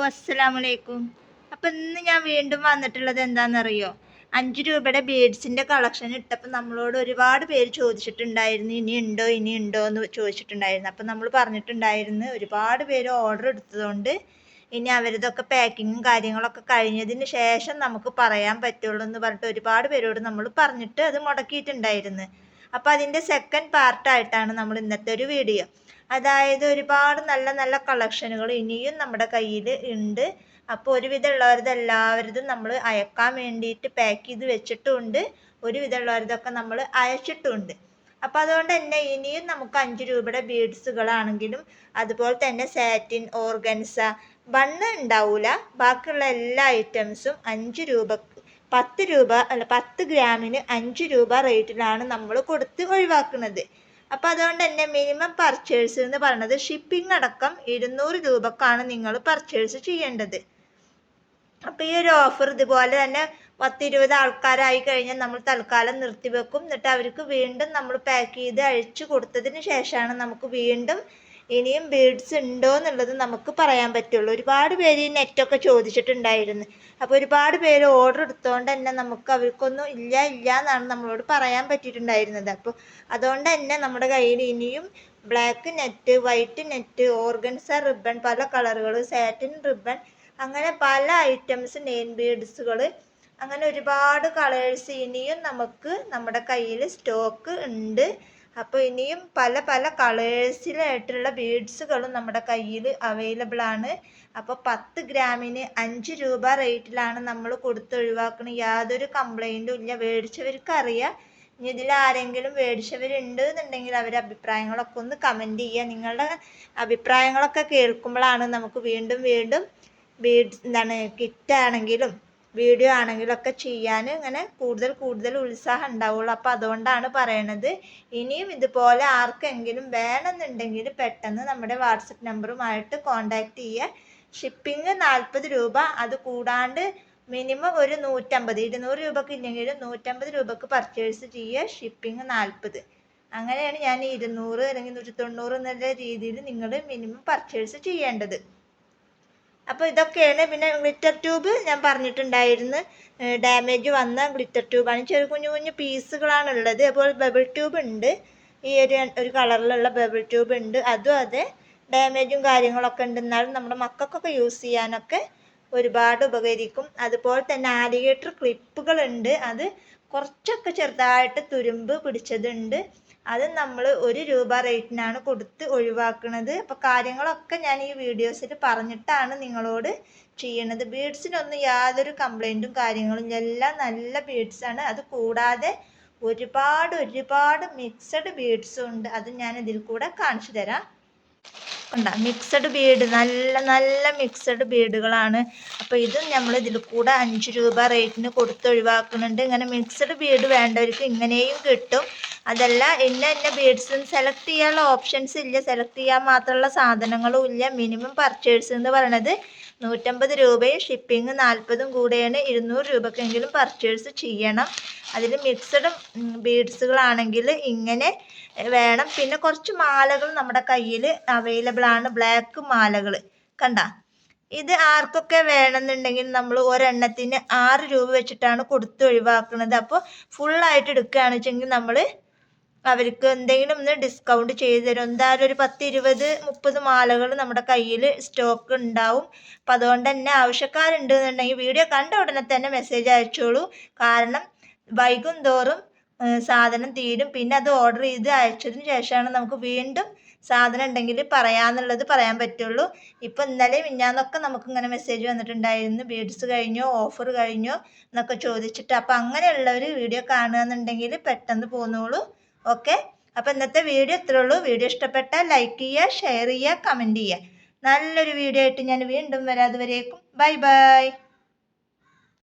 അസ്സലാമലൈക്കും. അപ്പം ഇന്ന് ഞാൻ വീണ്ടും വന്നിട്ടുള്ളത് എന്താണെന്നറിയോ? 5 രൂപയുടെ ബീഡ്സിൻ്റെ കളക്ഷൻ ഇട്ടപ്പോൾ നമ്മളോട് ഒരുപാട് പേര് ചോദിച്ചിട്ടുണ്ടായിരുന്നു, ഇനി ഉണ്ടോ എന്ന് ചോദിച്ചിട്ടുണ്ടായിരുന്നു. അപ്പം നമ്മൾ പറഞ്ഞിട്ടുണ്ടായിരുന്നു ഒരുപാട് പേര് ഓർഡർ എടുത്തതുകൊണ്ട് ഇനി അവരിതൊക്കെ പാക്കിങ്ങും കാര്യങ്ങളൊക്കെ കഴിഞ്ഞതിന് ശേഷം നമുക്ക് പറയാൻ പറ്റുള്ളൂ എന്ന് പറഞ്ഞിട്ട് ഒരുപാട് പേരോട് നമ്മൾ പറഞ്ഞിട്ട് അത് മുടക്കിയിട്ടുണ്ടായിരുന്നു. അപ്പോൾ അതിൻ്റെ സെക്കൻഡ് പാർട്ടായിട്ടാണ് നമ്മൾ ഇന്നത്തെ ഒരു വീഡിയോ. അതായത് ഒരുപാട് നല്ല നല്ല കളക്ഷനുകൾ ഇനിയും നമ്മുടെ കയ്യിൽ ഉണ്ട്. അപ്പോൾ ഒരുവിധമുള്ളവരത് എല്ലാവരതും നമ്മൾ അയക്കാൻ വേണ്ടിയിട്ട് പാക്ക് ചെയ്ത് വെച്ചിട്ടുമുണ്ട്, ഒരുവിധമുള്ളവരതൊക്കെ നമ്മൾ അയച്ചിട്ടുമുണ്ട്. അപ്പോൾ അതുകൊണ്ട് തന്നെ ഇനിയും നമുക്ക് 5 രൂപയുടെ ബീഡ്സുകളാണെങ്കിലും അതുപോലെ തന്നെ സാറ്റിൻ, ഓർഗൻസ, ബണ്ണ് ഉണ്ടാവില്ല, ബാക്കിയുള്ള എല്ലാ ഐറ്റംസും 5 രൂപക്ക് 10 രൂപ അല്ല 10 ഗ്രാമിന് 5 രൂപ റേറ്റിലാണ് നമ്മൾ കൊടുത്ത് ഒഴിവാക്കുന്നത്. അപ്പോൾ അതുകൊണ്ട് തന്നെ മിനിമം പർച്ചേഴ്സ് എന്ന് പറയുന്നത് ഷിപ്പിംഗ് അടക്കം 200 രൂപക്കാണ് നിങ്ങൾ പർച്ചേസ് ചെയ്യേണ്ടത്. അപ്പോൾ ഈ ഒരു ഓഫർ ഇതുപോലെ തന്നെ 10-20 ആൾക്കാരായി കഴിഞ്ഞാൽ നമ്മൾ തൽക്കാലം നിർത്തിവെക്കും. എന്നിട്ട് അവർക്ക് വീണ്ടും നമ്മൾ പാക്ക് ചെയ്ത് അഴിച്ചു കൊടുത്തതിന് ശേഷമാണ് നമുക്ക് വീണ്ടും ഇനിയും ബീഡ്സ് ഉണ്ടോ എന്നുള്ളത് നമുക്ക് പറയാൻ പറ്റുള്ളൂ. ഒരുപാട് പേര് ഈ നെറ്റൊക്കെ ചോദിച്ചിട്ടുണ്ടായിരുന്നു. അപ്പോൾ ഒരുപാട് പേര് ഓർഡർ എടുത്തുകൊണ്ട് തന്നെ നമുക്ക് അവർക്കൊന്നും ഇല്ല എന്നാണ് നമ്മളോട് പറയാൻ പറ്റിയിട്ടുണ്ടായിരുന്നത്. അപ്പോൾ അതുകൊണ്ട് തന്നെ നമ്മുടെ കയ്യിൽ ഇനിയും black net, white net, organza ribbon, പല കളറുകൾ, സാറ്റിൻ റിബൺ, അങ്ങനെ പല ഐറ്റംസ് നെയിൻ ബീഡ്സുകൾ, അങ്ങനെ ഒരുപാട് കളേഴ്സ് ഇനിയും നമുക്ക് നമ്മുടെ കയ്യിൽ സ്റ്റോക്ക് ഉണ്ട്. അപ്പോൾ ഇനിയും പല പല കളേഴ്സിലായിട്ടുള്ള ബീഡ്സുകളും നമ്മുടെ കയ്യിൽ അവൈലബിൾ ആണ്. അപ്പോൾ 10 ഗ്രാമിന് 5 രൂപ റേറ്റിലാണ് നമ്മൾ കൊടുത്തൊഴിവാക്കുന്നത്. യാതൊരു കംപ്ലൈൻറ്റും ഇല്ല. മേടിച്ചവർക്ക് അറിയാം. ഇനി ഇതിൽ ആരെങ്കിലും മേടിച്ചവരുണ്ട് എന്നുണ്ടെങ്കിൽ അവരുടെ അഭിപ്രായങ്ങളൊക്കെ ഒന്ന് കമൻറ്റ് ചെയ്യുക. നിങ്ങളുടെ അഭിപ്രായങ്ങളൊക്കെ കേൾക്കുമ്പോഴാണ് നമുക്ക് വീണ്ടും വീണ്ടും ബീഡ്സ് കിറ്റാണെങ്കിലും വീഡിയോ ആണെങ്കിലൊക്കെ ചെയ്യാൻ ഇങ്ങനെ കൂടുതൽ ഉത്സാഹം ഉണ്ടാവുള്ളൂ. അപ്പോൾ അതുകൊണ്ടാണ് പറയണത്. ഇനിയും ഇതുപോലെ ആർക്കെങ്കിലും വേണമെന്നുണ്ടെങ്കിൽ പെട്ടെന്ന് നമ്മുടെ വാട്സപ്പ് നമ്പറുമായിട്ട് കോണ്ടാക്ട് ചെയ്യുക. ഷിപ്പിംഗ് 40 രൂപ, അത് കൂടാണ്ട് മിനിമം ഒരു 150, 200 രൂപക്ക് ഇല്ലെങ്കിൽ 150 രൂപക്ക് പർച്ചേസ് ചെയ്യുക. ഷിപ്പിംഗ് 40. അങ്ങനെയാണ് ഞാൻ 200 അല്ലെങ്കിൽ 190 എന്നുള്ള രീതിയിൽ നിങ്ങൾ മിനിമം പർച്ചേസ് ചെയ്യേണ്ടത്. അപ്പോൾ ഇതൊക്കെയാണ്. പിന്നെ ഗ്ലിറ്റർ ട്യൂബ് ഞാൻ പറഞ്ഞിട്ടുണ്ടായിരുന്നു, ഡാമേജ് വന്ന ഗ്ലിറ്റർ ട്യൂബാണ്. ചെറിയ കുഞ്ഞു പീസുകളാണ് ഉള്ളത്. അതുപോലെ ബബിൾ ട്യൂബ് ഉണ്ട്, ഈ ഒരു കളറിലുള്ള ബബിൾ ട്യൂബ് ഉണ്ട്. അതും അതെ, ഡാമേജും കാര്യങ്ങളൊക്കെ ഉണ്ട്. എന്നാലും നമ്മുടെ മക്കൾക്കൊക്കെ യൂസ് ചെയ്യാനൊക്കെ ഒരുപാട് ഉപകരിക്കും. അതുപോലെ തന്നെ ആലിഗേറ്റർ ക്ലിപ്പുകളുണ്ട്. അത് കുറച്ചൊക്കെ ചെറുതായിട്ട് തുരുമ്പ് പിടിച്ചതുണ്ട്. അത് നമ്മൾ 1 രൂപ റേറ്റിനാണ് കൊടുത്ത് ഒഴിവാക്കുന്നത്. അപ്പോൾ കാര്യങ്ങളൊക്കെ ഞാൻ ഈ വീഡിയോസിൽ പറഞ്ഞിട്ടാണ് നിങ്ങളോട് ചെയ്യണത്. ബീഡ്സിനൊന്നും യാതൊരു കംപ്ലൈൻറ്റും കാര്യങ്ങളും എല്ലാം നല്ല ബീഡ്സാണ്. അത് കൂടാതെ ഒരുപാട് മിക്സഡ് ബീഡ്സും ഉണ്ട്. അത് ഞാൻ ഇതിൽ കൂടെ കാണിച്ചു തരാം. കണ്ട, മിക്സഡ് ബീഡ്, നല്ല മിക്സഡ് ബീഡുകളാണ്. അപ്പോൾ ഇതും നമ്മൾ ഇതിൽ കൂടെ 5 രൂപ റേറ്റിന് കൊടുത്ത് ഒഴിവാക്കുന്നുണ്ട്. ഇങ്ങനെ മിക്സഡ് ബീഡ് വേണ്ടവർക്ക് ഇങ്ങനെയും കിട്ടും. അതല്ല ഇന്ന ബീഡ്സും സെലക്ട് ചെയ്യാനുള്ള ഓപ്ഷൻസ് ഇല്ല, സെലക്ട് ചെയ്യാൻ മാത്രമുള്ള സാധനങ്ങളും ഇല്ല. മിനിമം പർച്ചേഴ്സ് എന്ന് പറയുന്നത് 150 രൂപയും ഷിപ്പിംഗ് 40 കൂടെയാണ് 200 രൂപക്കെങ്കിലും പർച്ചേഴ്സ് ചെയ്യണം. അതിൽ മിക്സഡ് ബീഡ്സുകളാണെങ്കിൽ ഇങ്ങനെ വേണം. പിന്നെ കുറച്ച് മാലകൾ നമ്മുടെ കയ്യിൽ അവൈലബിൾ ആണ്, ബ്ലാക്ക് മാലകൾ. കണ്ട, ഇത് ആർക്കൊക്കെ വേണമെന്നുണ്ടെങ്കിൽ നമ്മൾ ഒരെണ്ണത്തിന് 6 രൂപ വെച്ചിട്ടാണ് കൊടുത്ത് ഒഴിവാക്കുന്നത്. അപ്പോൾ ഫുള്ളായിട്ട് എടുക്കുകയാണെന്ന് വെച്ചെങ്കിൽ നമ്മൾ അവർക്ക് എന്തെങ്കിലും ഒന്ന് ഡിസ്കൗണ്ട് ചെയ്ത് തരും. എന്തായാലും ഒരു 10, 20, 30 മാലകൾ നമ്മുടെ കയ്യിൽ സ്റ്റോക്ക് ഉണ്ടാവും. അപ്പം അതുകൊണ്ട് തന്നെ ആവശ്യക്കാരുണ്ട് എന്നുണ്ടെങ്കിൽ വീഡിയോ കണ്ട ഉടനെ തന്നെ മെസ്സേജ് അയച്ചോളൂ. കാരണം വൈകും തോറും സാധനം തീരും. പിന്നെ അത് ഓർഡർ ചെയ്ത് അയച്ചതിന് ശേഷമാണ് നമുക്ക് വീണ്ടും സാധനം ഉണ്ടെങ്കിൽ പറയാൻ പറ്റുള്ളൂ. ഇപ്പം ഇന്നലെ മിഞ്ഞാന്നൊക്കെ നമുക്ക് ഇങ്ങനെ മെസ്സേജ് വന്നിട്ടുണ്ടായിരുന്നു, ബീഡ്സ് കഴിഞ്ഞോ, ഓഫർ കഴിഞ്ഞോ എന്നൊക്കെ ചോദിച്ചിട്ട്. അപ്പം അങ്ങനെയുള്ളവർ വീഡിയോ കാണുകയെന്നുണ്ടെങ്കിൽ പെട്ടെന്ന് പോന്നോളൂ. ഓക്കെ, അപ്പോൾ ഇന്നത്തെ വീഡിയോ ഇത്രേ ഉള്ളൂ. വീഡിയോ ഇഷ്ടപ്പെട്ടാൽ ലൈക്ക് ചെയ്യുക, ഷെയർ ചെയ്യുക, കമൻറ്റ് ചെയ്യുക. നല്ലൊരു വീഡിയോ ആയിട്ട് ഞാൻ വീണ്ടും വരാം. അതുവരേക്കും ബൈ.